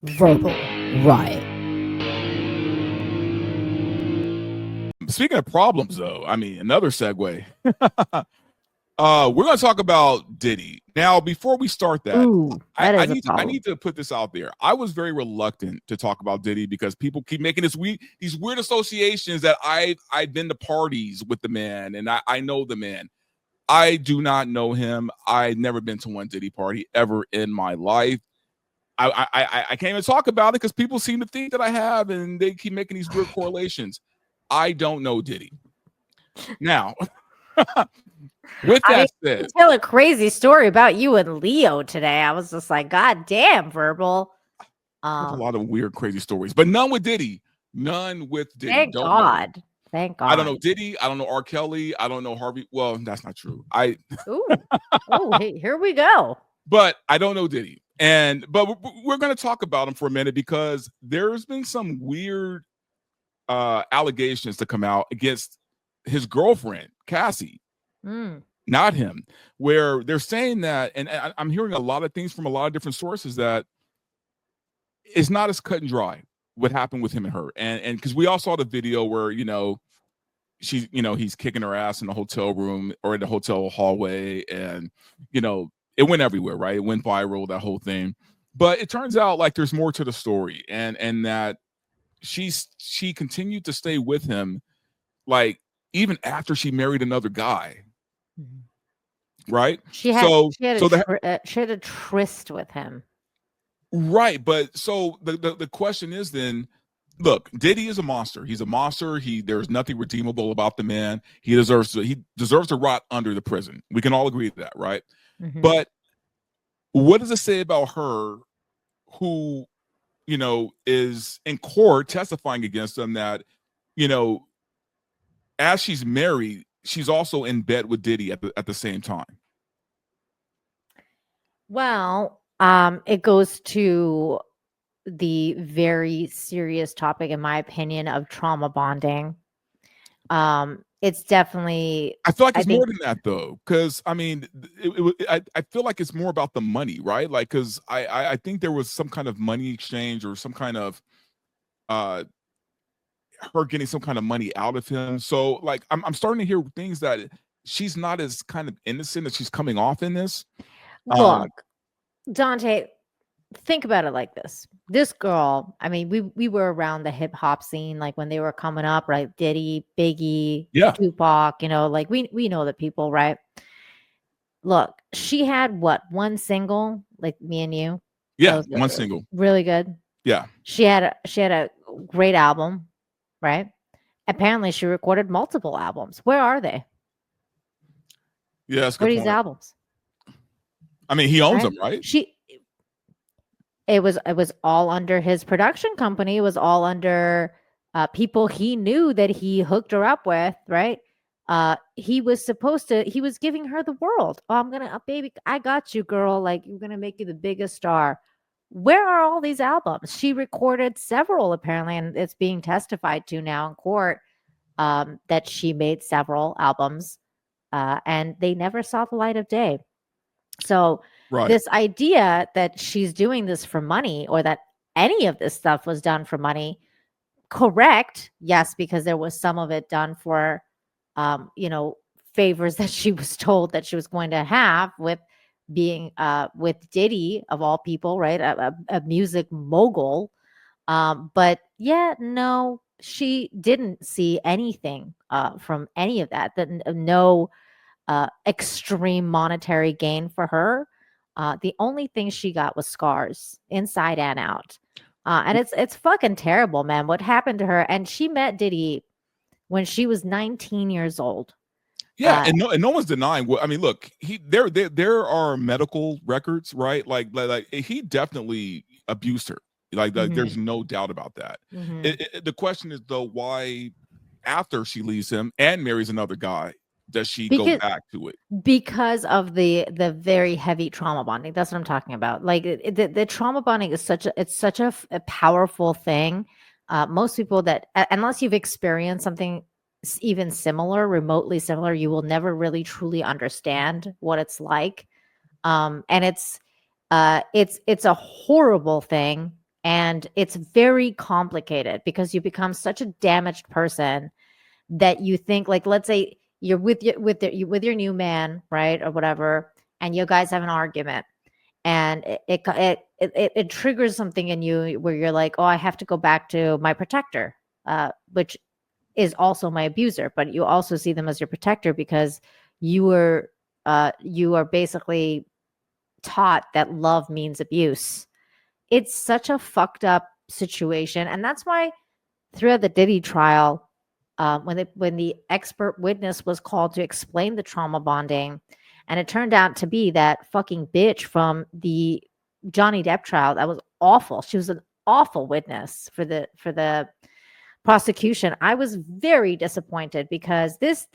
Verbal Riot. Speaking of problems, though, I mean, another segue. We're going to talk about Diddy. Now, before we start that, Ooh, that I is a need problem. to put this out there. I was very reluctant to talk about Diddy because people keep making these weird associations that I've been to parties with the man and I know the man. I do not know him. I've never been to one Diddy party ever in my life. I can't even talk about it because people seem to think that I have, and they keep making these weird correlations. I don't know Diddy. Now, with that said, tell a crazy story about you and Leo today. I was just like, God damn, Verbal. a lot of weird, crazy stories, but none with Diddy. None with Diddy. Thank God. Know. Thank God. I don't know Diddy. I don't know R. Kelly. I don't know Harvey. Well, that's not true. Hey, here we go. But I don't know Diddy. But we're going to talk about him for a minute because there's been some weird allegations to come out against his girlfriend, Cassie, not him, where they're saying that, and I'm hearing a lot of things from a lot of different sources that it's not as cut and dry what happened with him and her. And because we all saw the video where, he's kicking her ass in the hotel room or in the hotel hallway, and, it went everywhere, right? It went viral, that whole thing. But it turns out like there's more to the story, and that she continued to stay with him, like even after she married another guy, right? She had a tryst with him, right? But so the question is then, look, Diddy is a monster. He's a monster. There's nothing redeemable about the man. He deserves to rot under the prison. We can all agree to that, right? But what does it say about her, who is in court testifying against him, that as she's married, she's also in bed with Diddy at the same time? Well, it goes to the very serious topic, in my opinion, of trauma bonding. It's definitely, I feel like it's more than that, though, because I mean, I feel like it's more about the money, right? Like, because I think there was some kind of money exchange or some kind of her getting some kind of money out of him. So like I'm starting to hear things that she's not as kind of innocent as she's coming off in this. Look, Dante, think about it like this. This girl, I mean, we were around the hip hop scene, like when they were coming up, right? Diddy, Biggie, Tupac, like we know the people, right? Look, she had one single, like Me and You. Yeah, one single. Really good. Yeah. She had a great album, right? Apparently she recorded multiple albums. Where are they? Yeah, that's good. Where are these albums? I mean, he owns them, right? It was all under his production company. It was all under people he knew that he hooked her up with, right? He was giving her the world. Oh, I'm gonna, baby, I got you, girl. Like, you're gonna make you the biggest star. Where are all these albums? She recorded several, apparently, and it's being testified to now in court, that she made several albums, and they never saw the light of day. So this idea that she's doing this for money, or that any of this stuff was done for money, correct? Yes, because there was some of it done for, favors that she was told that she was going to have with being with Diddy, of all people, right? A music mogul. But yeah, no, she didn't see anything from any of that. No extreme monetary gain for her. The only thing she got was scars inside and out. And it's fucking terrible, man, what happened to her. And she met Diddy when she was 19 years old. Yeah, and no one's denying what I mean. Look, there are medical records, right? Like he definitely abused her. Like there's no doubt about that. The question is, though, why after she leaves him and marries another guy does she go back to it? Because of the very heavy trauma bonding. That's what I'm talking about. Like the trauma bonding is such a powerful thing. Most people that, unless you've experienced something even similar, remotely similar, you will never really truly understand what it's like. And it's a horrible thing. And it's very complicated because you become such a damaged person that you think, like, let's say you're with your new man, right, or whatever, and you guys have an argument, and it triggers something in you where you're like, oh, I have to go back to my protector, which is also my abuser, but you also see them as your protector because you are basically taught that love means abuse. It's such a fucked up situation, and that's why throughout the Diddy trial, when the expert witness was called to explain the trauma bonding, and it turned out to be that fucking bitch from the Johnny Depp trial. That was awful. She was an awful witness for the prosecution. I was very disappointed because this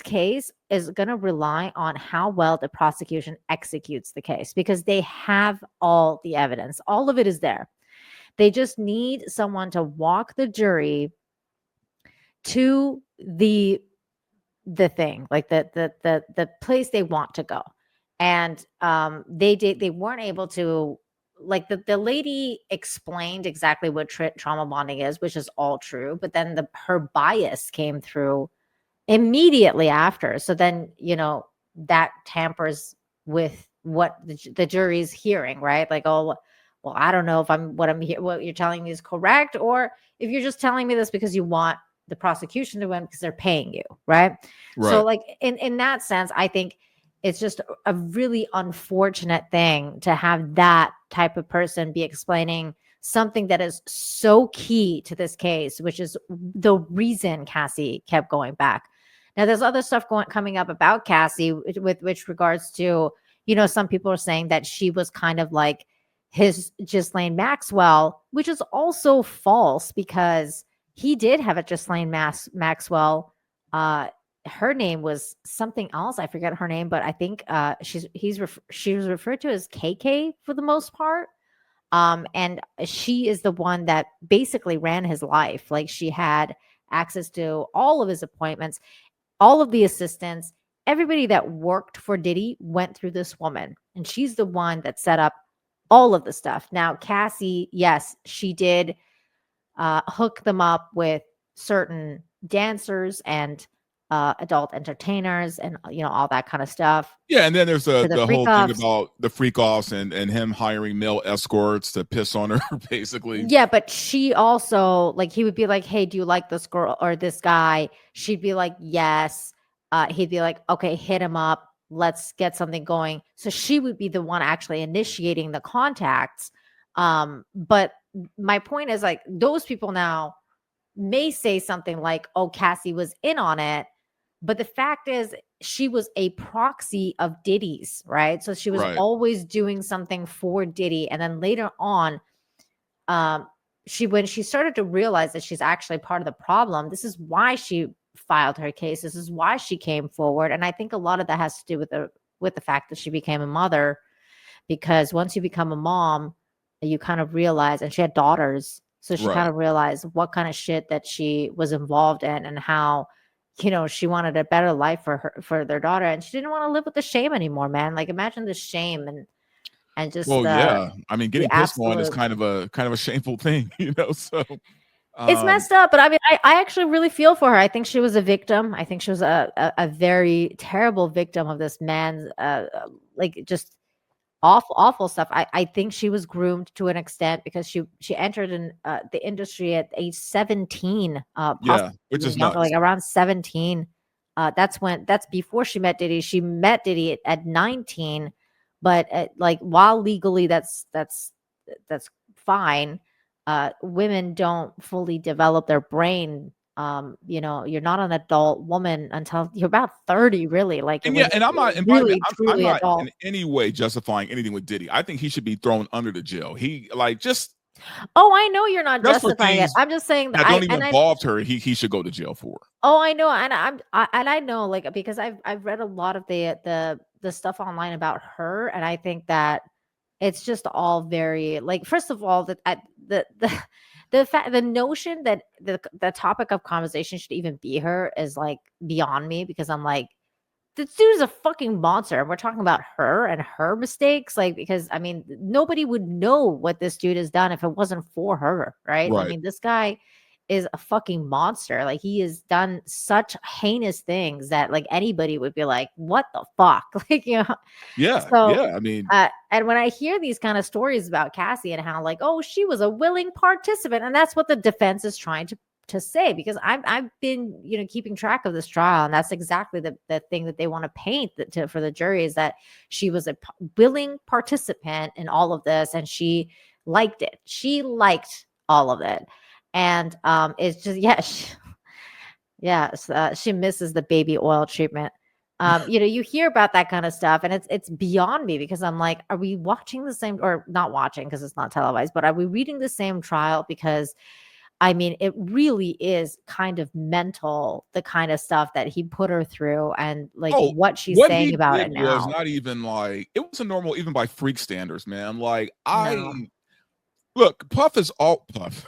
case is going to rely on how well the prosecution executes the case, because they have all the evidence. All of it is there. They just need someone to walk the jury to the thing, like the place they want to go. And they weren't able to, like, the lady explained exactly what trauma bonding is, which is all true, but then her bias came through immediately after. So then, that tampers with what the jury's hearing, right? Like, oh, well, I don't know if what you're telling me is correct, or if you're just telling me this because you want the prosecution to win because they're paying you, right? So, Right. like, in that sense, I think it's just a really unfortunate thing to have that type of person be explaining something that is so key to this case, which is the reason Cassie kept going back. Now, there's other stuff coming up about Cassie with which regards to, some people are saying that she was kind of like his Ghislaine Maxwell, which is also false because he did have a Ghislaine Maxwell. Her name was something else. I forget her name, but I think she was referred to as KK for the most part. And she is the one that basically ran his life. Like, she had access to all of his appointments, all of the assistants, everybody that worked for Diddy went through this woman, and she's the one that set up all of the stuff. Now, Cassie, yes, she did hook them up with certain dancers and adult entertainers and all that kind of stuff. Yeah, and then there's To the the freak whole thing offs. about the freak offs and him hiring male escorts to piss on her, basically. Yeah, but she also, like, he would be like, hey, do you like this girl or this guy? She'd be like, yes. He'd be like, okay, hit him up. Let's get something going. So she would be the one actually initiating the contacts. But my point is, like, those people now may say something like, oh, Cassie was in on it. But the fact is, she was a proxy of Diddy's, right? So she was Right. always doing something for Diddy. And then later on, when she started to realize that she's actually part of the problem, this is why she filed her case. This is why she came forward. And I think a lot of that has to do with the fact that she became a mother, because once you become a mom, you kind of realize, and she had daughters, so she kind Right. of realized what kind of shit that she was involved in, and how, she wanted a better life for their daughter, and she didn't want to live with the shame anymore, man. Like, imagine the shame and just Well, yeah. I mean, the getting pissed on is absolute. kind of a shameful thing, So It's um messed up, but I mean, I actually really feel for her. I think she was a victim. I think she was a very terrible victim of this man's like, just awful stuff. I think she was groomed to an extent because she entered in the industry at age 17, possibly yeah, which even is younger, nuts. like around 17. That's before she met Diddy. She met Diddy at 19, but like, while legally that's fine, women don't fully develop their brain. You're not an adult woman until you're about 30, really. Like, And when yeah, you're and I'm not, and by the way, really I'm truly not in adult. any way justifying anything with Diddy. I think he should be thrown under the jail. He, like, Oh, I know you're not just for justifying it. things I'm just saying that that don't even involve her, he should go to jail for. oh, I know, and I know, like, because I've read a lot of the stuff online about her, and I think that it's just all very, like, first of all, that the notion that the topic of conversation should even be her is, like, beyond me, because I'm like, this dude's a fucking monster. And we're talking about her and her mistakes. Like, because I mean, nobody would know what this dude has done if it wasn't for her, right? I Right. mean, this guy is a fucking monster. Like, he has done such heinous things that like anybody would be like, what the fuck? Like, you know. Yeah. So Yeah. I mean, and when I hear these kind of stories about Cassie and how like, oh, she was a willing participant, and that's what the defense is trying to say, because I've been, you know, keeping track of this trial, and that's exactly the thing that they want to paint for the jury, is that she was a willing participant in all of this, and she liked it. She liked all of it, and it's just she misses the baby oil treatment. You know, you hear about that kind of stuff, and it's beyond me, because I'm like, are we watching the same, or not watching because it's not televised, but are we reading the same trial? Because I mean, it really is kind of mental, the kind of stuff that he put her through, and like what she's what saying he about did it was now. not even like, it wasn't normal, even by freak standards, man. Like, No. look, Puff is all Puff.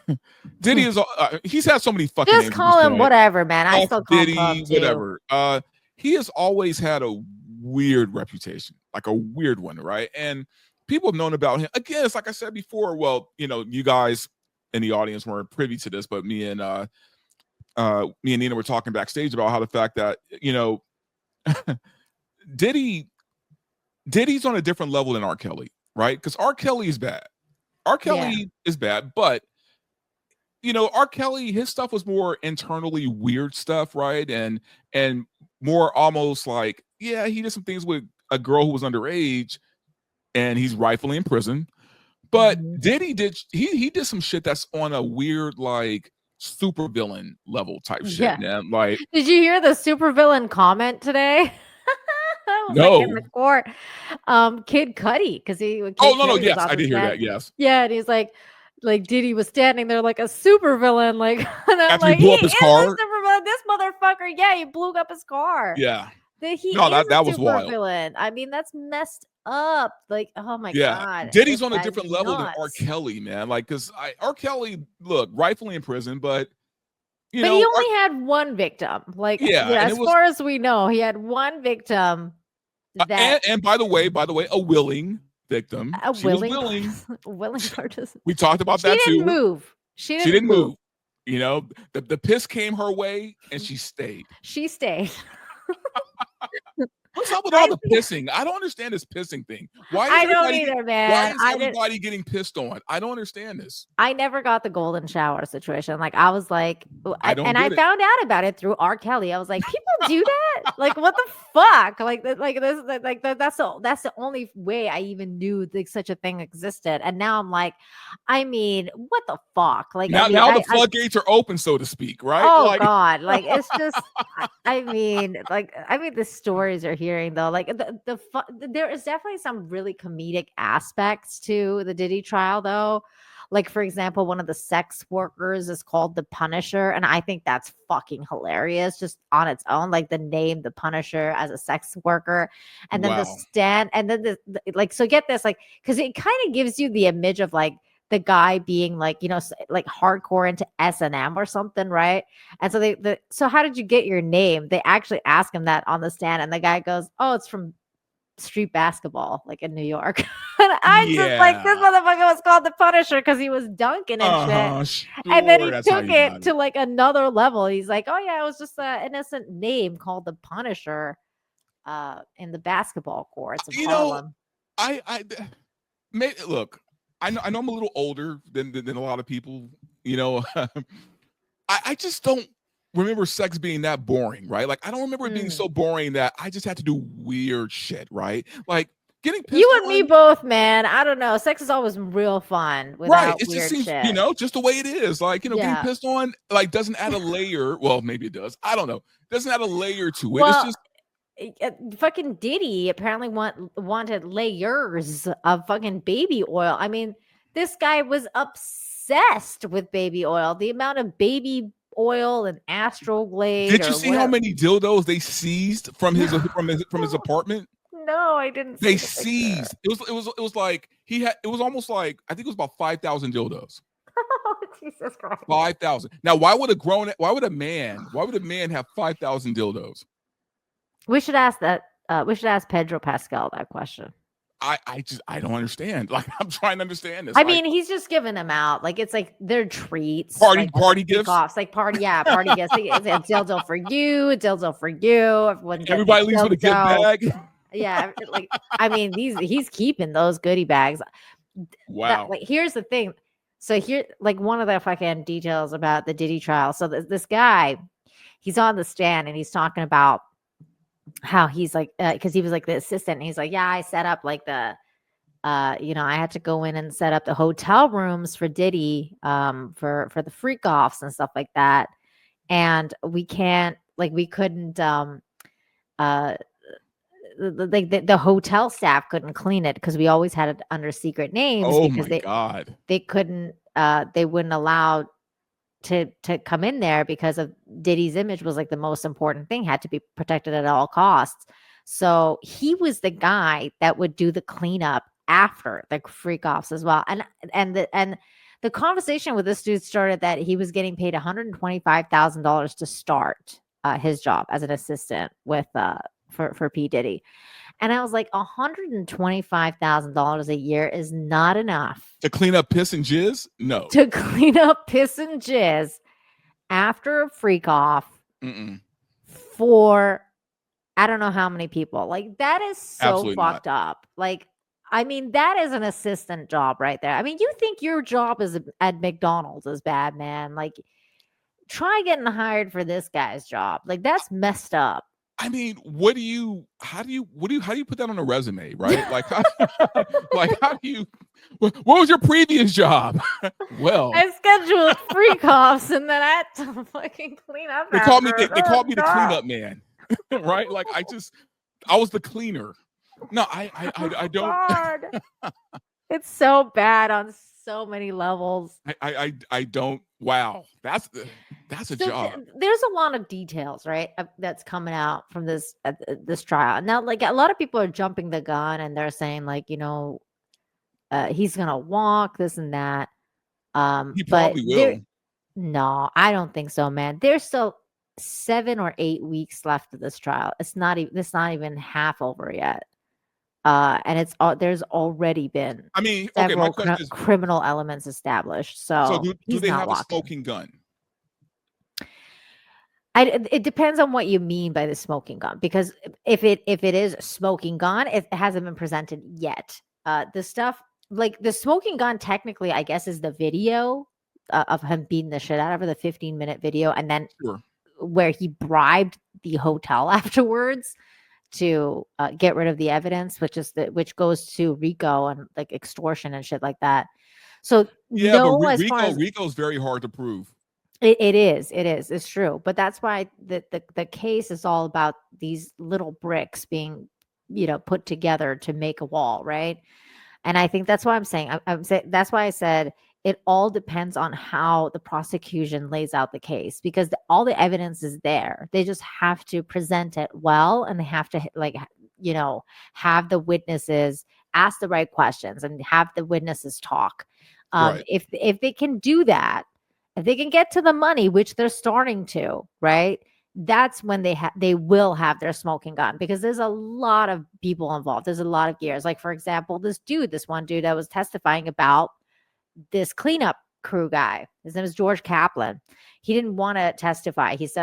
Diddy is all, he's had so many fucking Just names at this call him point. whatever, man. I Puff, still call him Puff Diddy, too. whatever. He has always had a weird reputation, like a weird one, right? And people have known about him. Again, it's like I said before. Well, you know, you guys in the audience weren't privy to this, but me and Nina were talking backstage about how the fact that, you know, Diddy's on a different level than R. Kelly, right? Because R. Kelly is bad. R. Kelly is bad, but you know, R. Kelly, his stuff was more internally weird stuff, right? And more almost like, yeah, he did some things with a girl who was underage, and he's rightfully in prison. But Diddy did some shit that's on a weird, like, supervillain level type shit, man. Like, did you hear the supervillain comment today? I was like in the no. court. Kid Cudi, because No, yes, I did hear that. Yes. Yeah, and he's like Diddy was standing there like a supervillain, like, and I'm After he like, blew he up his is car. a supervillain. This motherfucker, yeah, he blew up his car. Yeah. He No, is that a was wild. supervillain. I mean, that's messed up. Like, oh my god, Diddy's this on a guy's different level than R. nuts. Kelly, man. Like, because R. Kelly, look, rightfully in prison, but you But know, he only had one victim. Like, and it as was, far as we know, he had one victim. That and by the way, a willing victim. a She was willing willing. willing participant. We talked about She that didn't too. move. She She didn't didn't move. move. You know, the piss came her way, and she stayed. She stayed. What's up with all the pissing? I don't understand this pissing thing. I don't either, man. Why is everybody getting pissed on? I don't understand this. I never got the golden shower situation. Like, I was like, I don't and get I it. found out about it through R. Kelly. I was like, people do that? Like, what the fuck? Like this, like that's the only way I even knew that such a thing existed. And now I'm like, I mean, what the fuck? Like, Now, I mean, the floodgates are open, so to speak, right? Oh like, God, like, it's just, I mean, the stories you're hearing though, like there is definitely some really comedic aspects to the Diddy trial though. Like, for example, one of the sex workers is called the Punisher, and I think that's fucking hilarious just on its own. Like, the name, the Punisher, as a sex worker, and then wow. and then like, so get this, like, because it kind of gives you the image of like the guy being like, you know, like hardcore into S&M or something, right? And so so how did you get your name? They actually ask him that on the stand, and the guy goes, "Oh, it's from street basketball, like in New York." And I just like, this motherfucker was called the Punisher because he was dunking and shit. Sure, And then he took it to like another level. He's like, "Oh yeah, it was just an innocent name called the Punisher in the basketball courts of Harlem." Look, I know I'm a little older than a lot of people, you know. I just don't remember sex being that boring, right? Like, I don't remember it being so boring that I just had to do weird shit, right? Like, getting pissed you and me both, man. I don't know. Sex is always real fun without It weird just seems, shit. you know, just the way it is. Like, you know, getting pissed on, like, doesn't add a layer. Well, maybe it does. I don't know. Doesn't add a layer to it. Well, it's just fucking Diddy apparently wanted layers of fucking baby oil. I mean, this guy was obsessed with baby oil. The amount of baby oil and Astroglade. Did you see how many dildos they seized from his apartment? No, I didn't. They seized. It was like he had. It was almost like, I think it was about 5,000 dildos. Oh, Jesus Christ. 5,000. Now, why would a man have 5,000 dildos? We should ask that. We should ask Pedro Pascal that question. I don't understand. Like, I'm trying to understand this. I Like, mean, he's just giving them out. Like, it's like they're treats. party Like, party gifts. offs. Like party gifts. It's a dildo for you, a dildo for you. Everyone gets Everybody leaves with a gift bag. Yeah, like, I mean, he's keeping those goodie bags. Wow. Like, here's the thing. So here, like, one of the fucking details about the Diddy trial. So this guy, he's on the stand and he's talking about how he's like, because he was like the assistant. And he's like, yeah, I set up like the, I had to go in and set up the hotel rooms for Diddy, for the freak offs and stuff like that. And we couldn't, the hotel staff couldn't clean it because we always had it under secret names. Oh because my God. they couldn't, they wouldn't allow to come in there because of Diddy's image was like the most important thing, had to be protected at all costs. So he was the guy that would do the cleanup after the freak offs as well. And the conversation with this dude started that he was getting paid $125,000 to start his job as an assistant with for P. Diddy. And I was like, $125,000 a year is not enough to clean up piss and jizz. No, to clean up piss and jizz after a freak off for I don't know how many people. Like, that is so Absolutely fucked up. Like, I mean, that is an assistant job right there. I mean, you think your job is at McDonald's is bad, man? Like, try getting hired for this guy's job. Like, that's messed up. I mean, how do you put that on a resume, right? Like, how do you, what was your previous job? Well, I scheduled freak offs and then I had to fucking clean up. They called me the cleanup man, right? Like, I was the cleaner. No, I don't. It's so bad on so many levels. I don't. Wow, that's a job. There's a lot of details, right? That's coming out from this trial. Now, like, a lot of people are jumping the gun and they're saying, like, he's gonna walk this and that. He probably will. No, I don't think so, man. There's still 7 or 8 weeks left of this trial. It's not even half over yet. And there's already been several criminal elements established. So do they have a smoking gun? It depends on what you mean by the smoking gun, because if it is a smoking gun, it hasn't been presented yet. The stuff like the smoking gun, technically, I guess, is the video of him beating the shit out of her, the 15-minute video, and then where he bribed the hotel afterwards to get rid of the evidence, which goes to RICO and like extortion and shit like that. So but RICO's very hard to prove. It is. It's true. But that's why the case is all about these little bricks being, put together to make a wall, right? And I think that's why I'm saying, that's why I said it all depends on how the prosecution lays out the case, because all the evidence is there. They just have to present it well, and they have to have the witnesses ask the right questions and have the witnesses talk. Right. If they can do that, if they can get to the money, which they're starting to, right? That's when they will have their smoking gun, because there's a lot of people involved. There's a lot of gears. Like, for example, this one dude that was testifying about this cleanup crew guy. His name is George Kaplan. He didn't want to testify. He said,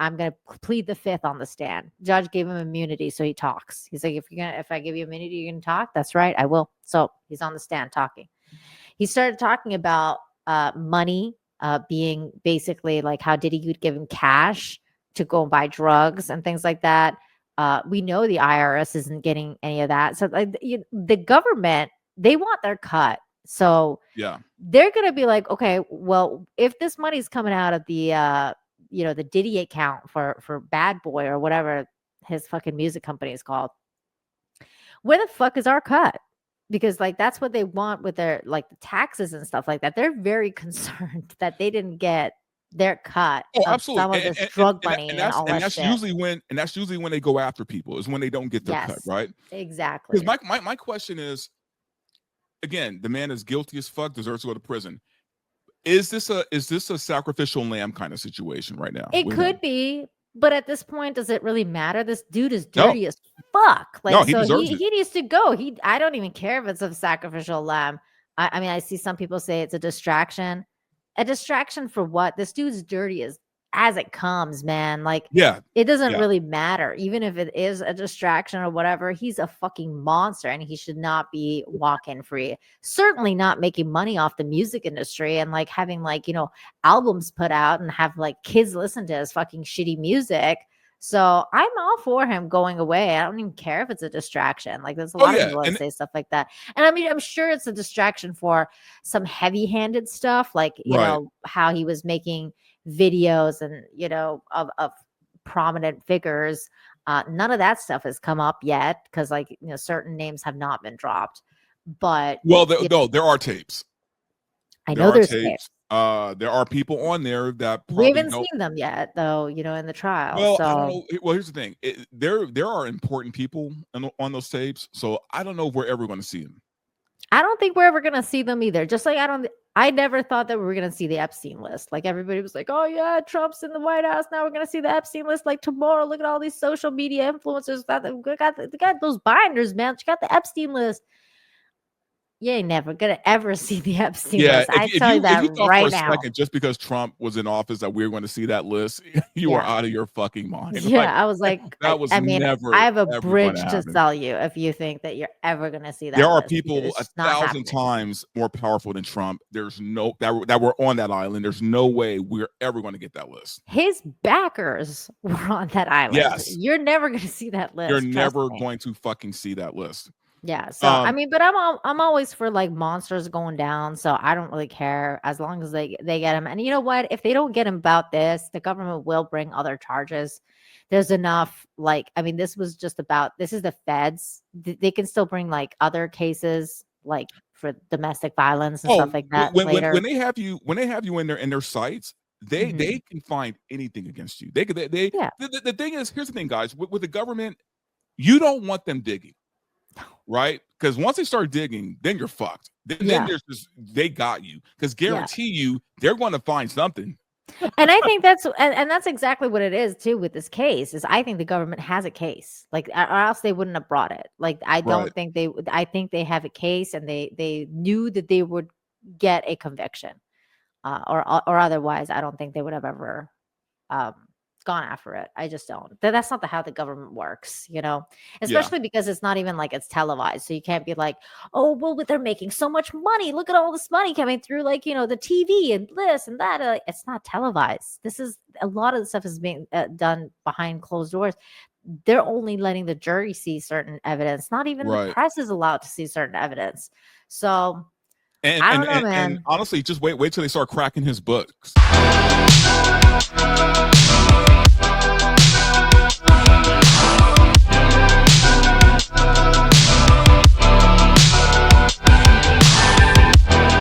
I'm gonna plead the fifth on the stand. Judge gave him immunity, so he talks. He's like, if I give you immunity, you can talk. That's right, I will. So he's on the stand talking. He started talking about money being basically like how Diddy would give him cash to go and buy drugs and things like that. We know the IRS isn't getting any of that. So the government, they want their cut. So they're going to be like, okay, well, if this money's coming out of the, the Diddy account for Bad Boy or whatever his fucking music company is called, where the fuck is our cut? Because like, that's what they want with their like the taxes and stuff like that. They're very concerned that they didn't get their cut of some of this drug money and all that shit. That's usually when they go after people, is when they don't get their cut, right? Exactly. Because my question is, again, the man is guilty as fuck, deserves to go to prison. Is this a sacrificial lamb kind of situation right now? It could be, But at this point, does it really matter? This dude is No, dirty as fuck. no, Like, he so deserves it. he needs to go. I don't even care if it's a sacrificial lamb. I mean, I see some people say it's a distraction. A distraction for what? This dude's dirty as it comes, man. Like, Yeah, it doesn't yeah, really matter. Even if it is a distraction or whatever, he's a fucking monster and he should not be walking free. Certainly not making money off the music industry and like having like, albums put out and have like kids listen to his fucking shitty music. So I'm all for him going away. I don't even care if it's a distraction. Like, there's a oh lot of yeah, people that and say stuff like that. And I mean, I'm sure it's a distraction for some heavy-handed stuff, like, right. how he was making videos and, of prominent figures. None of that stuff has come up yet because, like, certain names have not been dropped. But Well, no, there are tapes. I There know are there's tapes. tapes. There are people on there that We probably haven't don't. seen them yet, though. In the trial. Well, I don't So know. Well, here's the thing. There are important people on those tapes, so I don't know if we're ever going to see them. I don't think we're ever gonna see them either. Just like I never thought that we were gonna see the Epstein list. Like, everybody was like, "Oh yeah, Trump's in the White House now. We're gonna see the Epstein list like tomorrow. Look at all these social media influencers they got those binders, man. She got the Epstein list. You ain't never gonna ever see the Epstein Yeah, list. I if tell you you if that you thought for right a now. second just because Trump was in office that we were going to see that list, you are Yeah. out of your fucking mind. Yeah, I was like, That was I mean, I never have a ever going to bridge to happen. sell you if you think that you're ever gonna see There that are list, because people it's just not 1,000 happening. times more powerful than Trump. There's no that were on that island. There's no way we're ever going to get that list. His backers were on that island. Yes, You're never gonna see that you're list, trust never me. going to fucking see that list. Yeah, so I Um, mean, but I'm always for like monsters going down, so I don't really care as long as they get him. And you know what? If they don't get him about this, the government will bring other charges. There's enough, like, I mean, this was just about, this is the feds. They can still bring like other cases, like for domestic violence and stuff oh, like that when later. they have you in their sites, Mhm. they can find anything against you. They could they Yeah. the thing is, here's the thing, guys, with the government, you don't want them digging. Right? Because once they start digging, then you're fucked. Then Yeah. there's just they got you. Because Yeah. guarantee you they're going to find something. And I think and that's exactly what it is too with this case. Is I think the government has a case, like, or else they wouldn't have brought it. Like, I Right. don't think they would. I think they have a case, and they knew that they would get a conviction, or otherwise, I don't think they would have ever um, gone after it. I just don't. That's not how the government works, Yeah. especially because it's not even like it's televised. So you can't be like, oh, well, but they're making so much money. Look at all this money coming through, like, the TV and this and that. It's not televised. This is a lot of the stuff is being done behind closed doors. They're only letting the jury see certain evidence. Not even the Right. press is allowed to see certain evidence. So And I and don't know, and, and man. honestly, just wait till they start cracking his books.